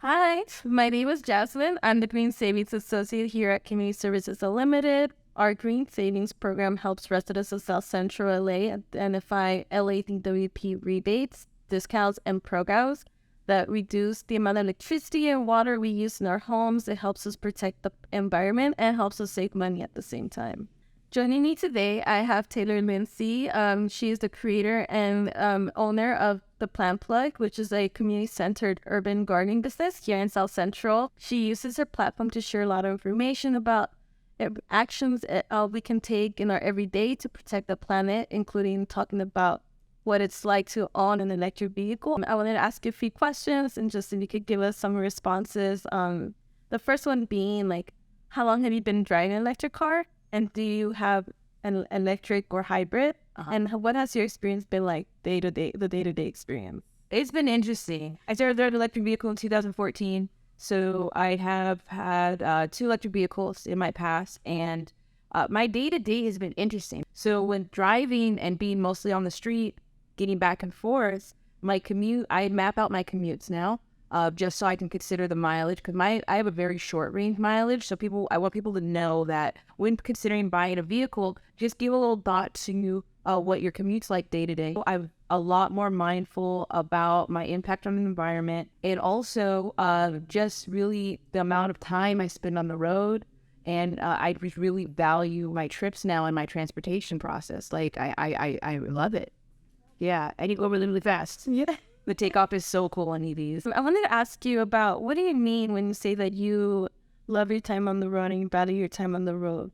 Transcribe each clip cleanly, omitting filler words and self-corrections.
Hi, my name is Jasmine. I'm the Green Savings Associate here at Community Services Unlimited. Our Green Savings program helps residents of South Central LA identify LA DWP rebates, discounts, and programs that reduce the amount of electricity and water we use in our homes. It helps us protect the environment and helps us save money at the same time. Joining me today, I have Taylor Lindsay. She is the creator and owner of The Plant Plug, which is a community-centered urban gardening business here in South Central. She uses her platform to share a lot of information about actions we can take in our everyday to protect the planet, including talking about what it's like to own an electric vehicle. I wanted to ask you a few questions and just if you could give us some responses. The first one being how long have you been driving an electric car? And do you have an electric or hybrid? And what has your experience been like the day-to-day experience? It's been interesting. I started driving an electric vehicle in 2014. So I have had 2 electric vehicles in my past, and my day-to-day has been interesting. So when driving and being mostly on the street, getting back and forth, my commute, I map out my commutes now. Just so I can consider the mileage, because I have a very short range mileage. So I want people to know that when considering buying a vehicle, just give a little thought to what your commute's like day to day. I'm a lot more mindful about my impact on the environment, and also just really the amount of time I spend on the road. And I just really value my trips now and my transportation process. I love it. Yeah, and you go really, really fast. Yeah. The takeoff is so cool on EVs. I wanted to ask you about what do you mean when you say that you love your time on the road and you value your time on the road?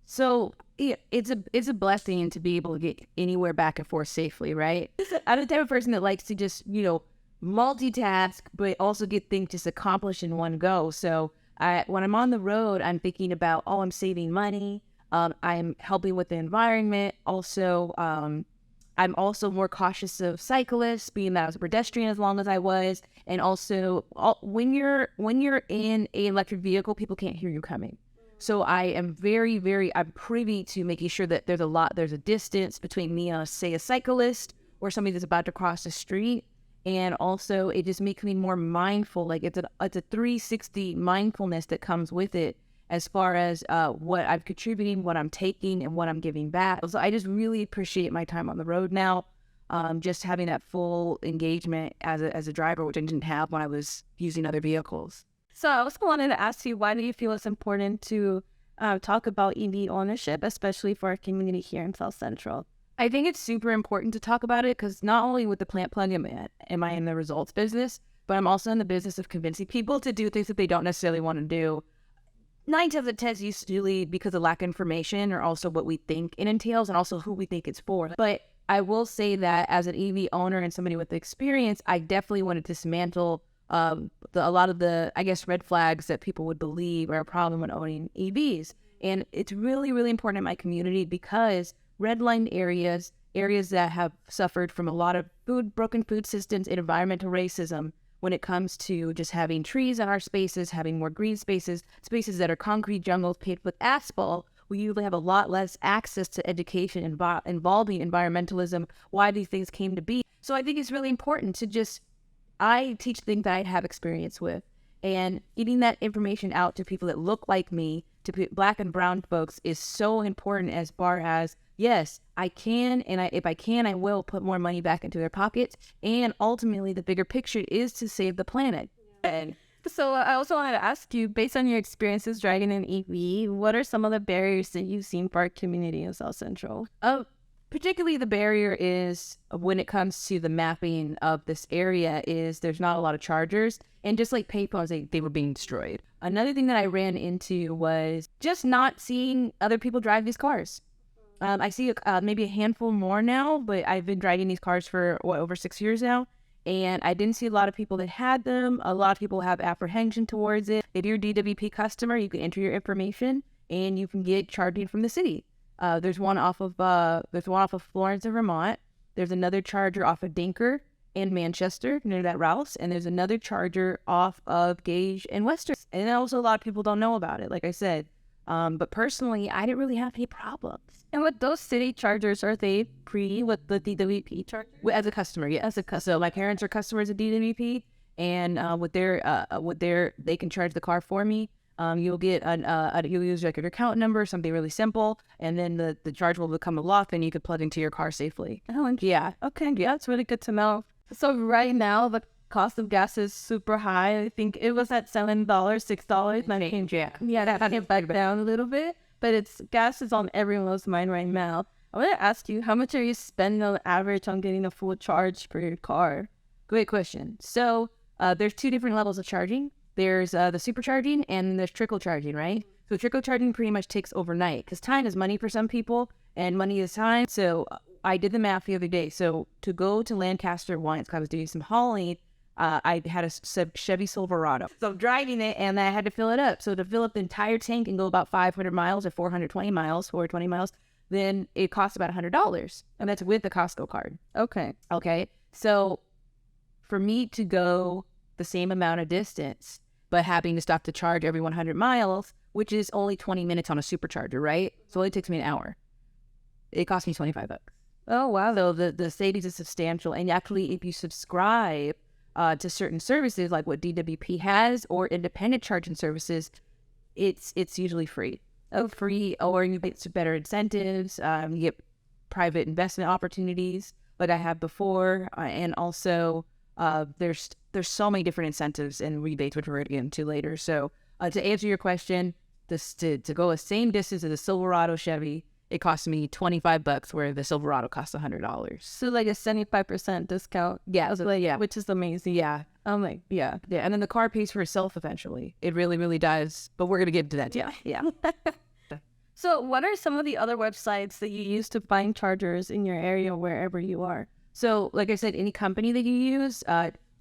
So yeah, it's a blessing to be able to get anywhere back and forth safely, right? I'm the type of person that likes to just, multitask, but also get things just accomplished in one go. So when I'm on the road, I'm thinking about, I'm saving money. I'm helping with the environment. Also, I'm also more cautious of cyclists, being that I was a pedestrian as long as I was. And also, when you're in an electric vehicle, people can't hear you coming. So I am I'm privy to making sure that there's a distance between me and, say, a cyclist or somebody that's about to cross the street. And also, it just makes me more mindful. Like it's a 360 mindfulness that comes with it, as far as what I'm contributing, what I'm taking, and what I'm giving back. So I just really appreciate my time on the road now, just having that full engagement as a driver, which I didn't have when I was using other vehicles. So I also wanted to ask you, why do you feel it's important to talk about EV ownership, especially for our community here in South Central? I think it's super important to talk about it because not only with the plant plug am I in the results business, but I'm also in the business of convincing people to do things that they don't necessarily want to do. 9 times out of 10 usually because of lack of information, or also what we think it entails and also who we think it's for. But I will say that as an EV owner and somebody with experience, I definitely want to dismantle a lot of the, I guess, red flags that people would believe are a problem when owning EVs. And it's really, really important in my community because redlined areas that have suffered from a lot of broken food systems and environmental racism, when it comes to just having trees in our spaces, having more green spaces that are concrete jungles paved with asphalt, we usually have a lot less access to education involving environmentalism, why these things came to be. So I think it's really important to I teach things that I have experience with, and getting that information out to people that look like me, to Black and brown folks, is so important as far as, yes, I can, and if I can, I will put more money back into their pockets. And ultimately, the bigger picture is to save the planet. And so I also wanted to ask you, based on your experiences driving an EV, what are some of the barriers that you've seen for our community in South Central? Particularly the barrier is when it comes to the mapping of this area is there's not a lot of chargers, and just like payphones, they were being destroyed. Another thing that I ran into was just not seeing other people drive these cars. I see maybe a handful more now, but I've been driving these cars for over 6 years now, and I didn't see a lot of people that had them. A lot of people have apprehension towards it. If you're a DWP customer, you can enter your information and you can get charging from the city. There's one off of Florence and Vermont. There's another charger off of Dinker and Manchester near that Rouse, and there's another charger off of Gage and Western. And also a lot of people don't know about it, like I said. But personally, I didn't really have any problems. And with those city chargers, are they free with the DWP charger? As a customer, yes. So my parents are customers of DWP, and they can charge the car for me. You'll get you'll use like your account number, something really simple, and then the charge will become a lock, and you could plug into your car safely. Oh, Yeah. okay. Yeah, it's really good to know. So right now, the cost of gas is super high. I think it was at $7, $6. And I came, Yeah. that came back down a little bit. But gas is on everyone's mind right now. I want to ask you, how much are you spending on average on getting a full charge for your car? Great question. So there's two different levels of charging. There's the supercharging and there's trickle charging, right? So trickle charging pretty much takes overnight because time is money for some people and money is time. So I did the math the other day. So to go to Lancaster once, because I was doing some hauling, I had a Chevy Silverado. So I'm driving it and I had to fill it up. So to fill up the entire tank and go about 500 miles or 420 miles, then it costs about $100. And that's with the Costco card. Okay. Okay. So for me to go the same amount of distance, but having to stop to charge every 100 miles, which is only 20 minutes on a supercharger, right? So it only takes me an hour. It cost me $25. Oh, wow. So the savings is substantial. And actually, if you subscribe to certain services like what DWP has or independent charging services, it's usually free. Free, or you get some better incentives. You get private investment opportunities like I have before, and also there's so many different incentives and rebates, which we're going to get into later. So to answer your question, to go the same distance as a Silverado Chevy, it cost me $25, where the Silverado costs $100. So like a 75% discount. Yeah, yeah, Which is amazing. yeah, I'm like, yeah. and then the car pays for itself eventually. It really, really does. But we're going to get into that. Yeah. So what are some of the other websites that you use to find chargers in your area, wherever you are? So like I said, any company that you use,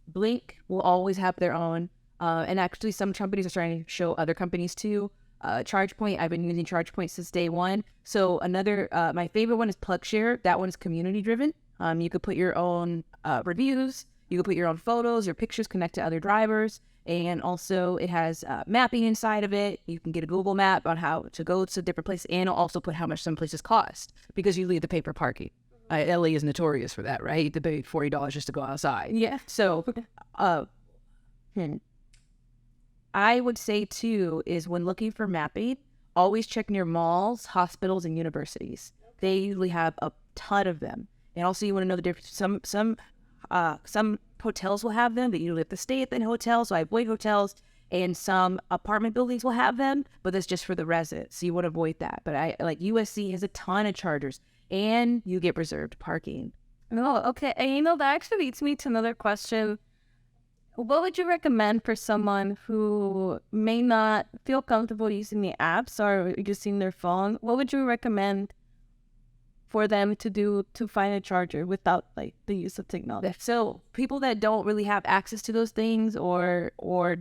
Blink will always have their own. And actually some companies are trying to show other companies too. ChargePoint, I've been using ChargePoint since day one. So another, my favorite one is PlugShare. That one is community driven. You could put your own reviews. You could put your own photos, your pictures, connect to other drivers. And also it has mapping inside of it. You can get a Google map on how to go to different places, and it'll also put how much some places cost, because you leave the pay for parking. LA is notorious for that, right? You have to pay $40 just to go outside. Yeah. So I would say too is when looking for mapping, always check near malls, hospitals, and universities. They usually have a ton of them. And also you want to know the difference. Some hotels will have them, but you usually have to stay at the hotel, so I avoid hotels. And some apartment buildings will have them, but that's just for the residents, so you want to avoid that. But I like USC has a ton of chargers, and you get reserved parking. Oh, okay. And that actually leads me to another question. What would you recommend for someone who may not feel comfortable using the apps or using their phone? What would you recommend for them to do to find a charger without like the use of technology? So people that don't really have access to those things or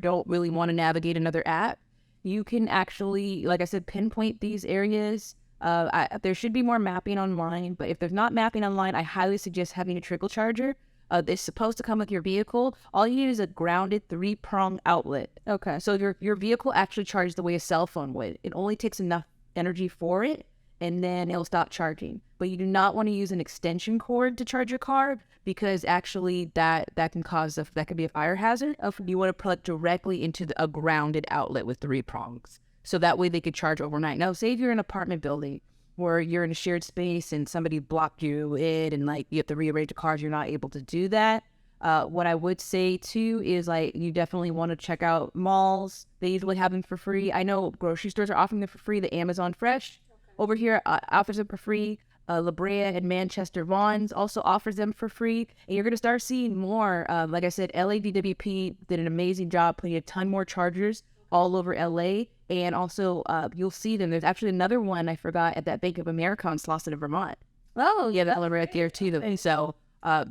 don't really want to navigate another app, you can actually, like I said, pinpoint these areas. There should be more mapping online, but if there's not mapping online, I highly suggest having a trickle charger. It's supposed to come with your vehicle. All you need is a grounded 3-prong outlet. Okay. So your vehicle actually charges the way a cell phone would. It only takes enough energy for it, and then it'll stop charging. But you do not want to use an extension cord to charge your car, because actually that can be a fire hazard. You want to plug directly into a grounded outlet with 3 prongs. So that way they could charge overnight. Now, say if you're in an apartment building where you're in a shared space and somebody blocked you in and like you have to rearrange the cars, you're not able to do that. What I would say too is like you definitely want to check out malls. They usually have them for free. I know grocery stores are offering them for free. The Amazon Fresh over here offers them for free. La Brea and Manchester Vaughn's also offers them for free. And you're going to start seeing more. Like I said, LADWP did an amazing job putting a ton more chargers all over LA. And also you'll see them. There's actually another one I forgot at that Bank of America in Slauson, Vermont. Oh, Yeah, that one right there too. And so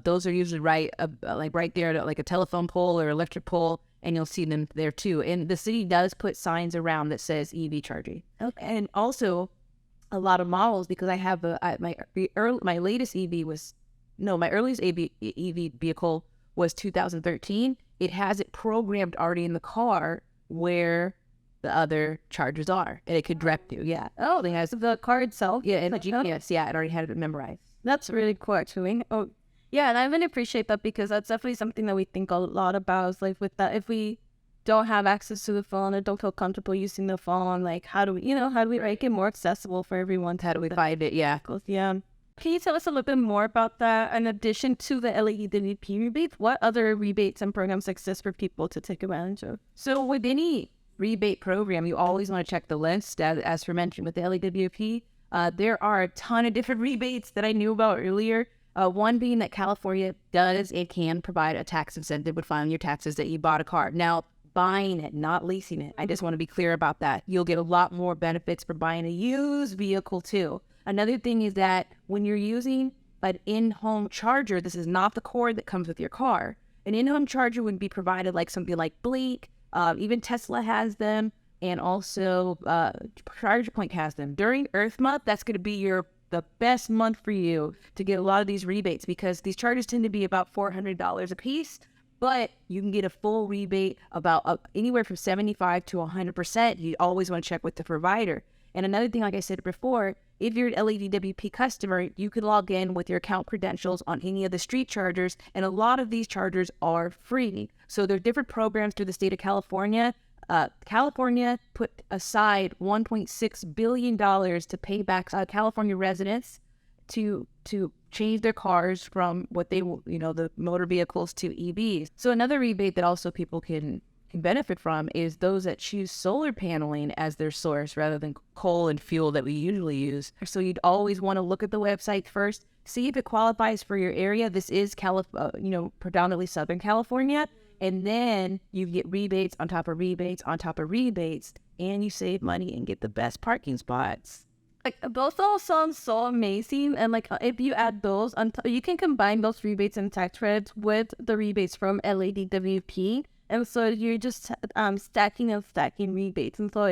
those are usually right there, like a telephone pole or electric pole, and you'll see them there too. And the city does put signs around that says EV charging. Okay. And also a lot of models, because I have my earliest EV vehicle was 2013. It has it programmed already in the car where the other chargers are, and it could direct you. Yeah. Oh, it has the car itself. Yeah, and the GPS. Yeah, it already had it memorized. That's really cool, actually. Oh, Yeah, and I really appreciate that because that's definitely something that we think a lot about. Is like with that, if we don't have access to the phone or don't feel comfortable using the phone, like how do we, how do we make it more accessible for everyone? How do we find it? Yeah. Yeah. Can you tell us a little bit more about that? In addition to the LADWP rebates, what other rebates and programs exist for people to take advantage of? So with any rebate program, you always want to check the list. As for mentioned with the LAWP, there are a ton of different rebates that I knew about earlier. One being that California does and can provide a tax incentive with filing your taxes that you bought a car. Now, buying it, not leasing it. I just want to be clear about that. You'll get a lot more benefits for buying a used vehicle too. Another thing is that when you're using an in-home charger, this is not the cord that comes with your car. An in-home charger would be provided like something like Blink, even Tesla has them, and also ChargePoint has them. During Earth Month, that's going to be the best month for you to get a lot of these rebates because these chargers tend to be about $400 a piece, but you can get a full rebate about anywhere from 75 to 100%. You always want to check with the provider. And another thing, like I said before, if you're an LADWP customer, you can log in with your account credentials on any of the street chargers, and a lot of these chargers are free. So there are different programs through the state of California. California put aside $1.6 billion to pay back California residents to change their cars from what they, the motor vehicles to EVs. So another rebate that also people can benefit from is those that choose solar paneling as their source rather than coal and fuel that we usually use. So you'd always want to look at the website first, see if it qualifies for your area. This is predominantly Southern California. And then you get rebates on top of rebates on top of rebates, and you save money and get the best parking spots. Like, those all sound so amazing. And like, if you add those, you can combine those rebates and tax credits with the rebates from LADWP. And so you're just stacking and stacking rebates. And so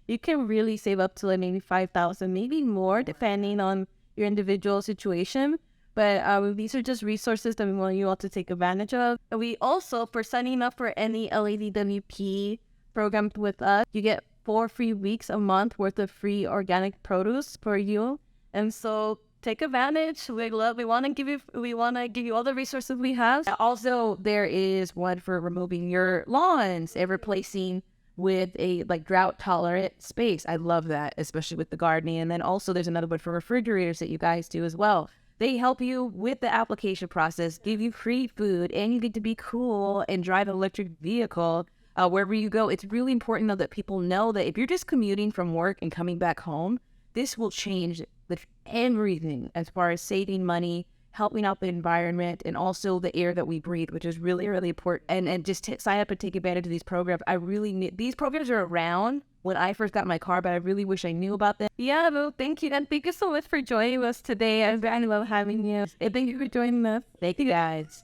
you can really save up to like maybe $5,000, maybe more, depending on your individual situation. But these are just resources that we want you all to take advantage of. And we also, for signing up for any LADWP program with us, you get 4 free weeks a month worth of free organic produce for you. And so take advantage. We want to give you all the resources we have. Also, there is one for removing your lawns and replacing with a drought tolerant space. I love that, especially with the gardening. And then also there's another one for refrigerators that you guys do as well. They help you with the application process, give you free food, and you get to be cool and drive an electric vehicle wherever you go. It's really important, though, that people know that if you're just commuting from work and coming back home, this will change everything as far as saving money, helping out the environment, and also the air that we breathe, which is really, really important. And just sign up and take advantage of these programs. These programs are around when I first got my car, but I really wish I knew about them. Yeah, well, thank you. And thank you so much for joining us today. I love having you. And thank you for joining us. Thank you, guys.